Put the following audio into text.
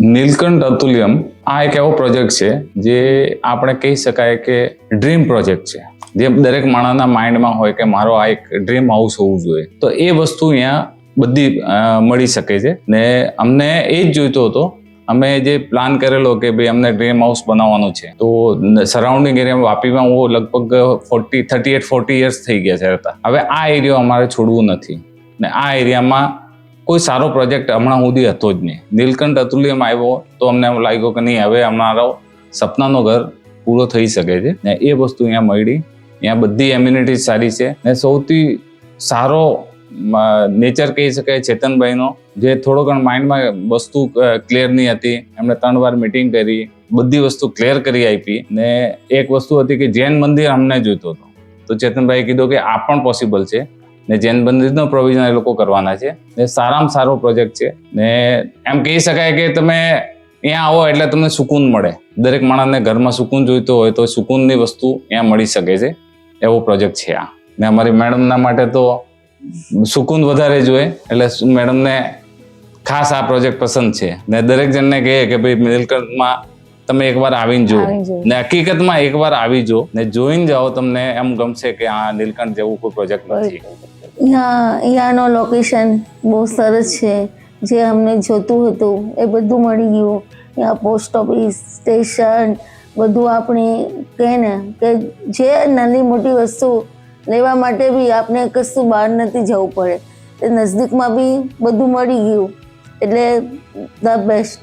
નીલકંઠ અતુલ્યમ આ એક એવો પ્રોજેક્ટ છે જે આપણે કહી શકાય કે ડ્રીમ પ્રોજેક્ટ છે, જે દરેક માણસના માઇન્ડમાં હોય કે મારો આ એક ડ્રીમ હાઉસ હોવું જોઈએ. તો એ વસ્તુ અહીંયા બધી મળી શકે છે ને અમને એ જ જોઈતો હતો. અમે જે પ્લાન કરેલો કે ભાઈ અમને ડ્રીમ હાઉસ બનાવવાનું છે, તો સરાઉન્ડિંગ એરિયામાં વાપીમાં હું લગભગ 38-40 યર્સ થઈ ગયા છે રહેતા. હવે આ એરિયો અમારે છોડવું નથી ને આ એરિયામાં કોઈ સારો પ્રોજેક્ટ હમણાં સુધી હતો જ નહીં. નીલકંઠ અતુલ્યમ આવ્યો તો અમને એમ લાગ્યું કે નહીં, હવે અમારો સપનાનો ઘર પૂરો થઈ શકે છે ને એ વસ્તુ અહીંયા મળી. અહીંયા બધી એમ્યુનિટી સારી છે ને સૌથી સારો નેચર કહી શકાય ચેતનભાઈનો, જે થોડો ઘણો માઇન્ડમાં વસ્તુ ક્લિયર નહીં હતી. એમણે 3 વાર મિટિંગ કરી, બધી વસ્તુ ક્લિયર કરી આપી ને એક વસ્તુ હતી કે જૈન મંદિર અમને જોઈતો હતો. તો ચેતનભાઈએ કીધું કે આ પણ પોસિબલ છે ને જૈન મંદિરનો પ્રોવિઝન એ લોકો કરવાના છે ને સારામાં સારો પ્રોજેક્ટ છે ને એમ કહી શકાય કે તમે અહીંયા આવો એટલે તમને સુકૂન મળે. દરેક માણસને ઘરમાં સુકૂન જોઈતો હોય તો સુકૂનની વસ્તુ અહીંયા મળી શકે છે, એવો પ્રોજેક્ટ છે આ. ને અમારી મેડમના માટે તો સુકૂન વધારે જોઈએ એટલે મેડમને ખાસ આ પ્રોજેક્ટ પસંદ છે ને દરેક જણને કહે કે ભાઈ નીલકંઠમાં તમે એકવાર આવીને જુઓ ને હકીકતમાં એકવાર આવી જો ને જોઈને જાઓ, તમને એમ ગમશે કે આ નીલકંઠ જેવું કોઈ પ્રોજેક્ટ નથી. અહીંયાનો લોકેશન બહુ સરસ છે, જે અમને જોતું હતું એ બધું મળી ગયું. અહીંયા પોસ્ટ ઓફિસ, સ્ટેશન બધું આપણે કહે ને કે જે નાની મોટી વસ્તુ લેવા માટે બી આપણે કશું બહાર નથી જવું પડે, એ નજદીકમાં બી બધું મળી ગયું એટલે ધ બેસ્ટ.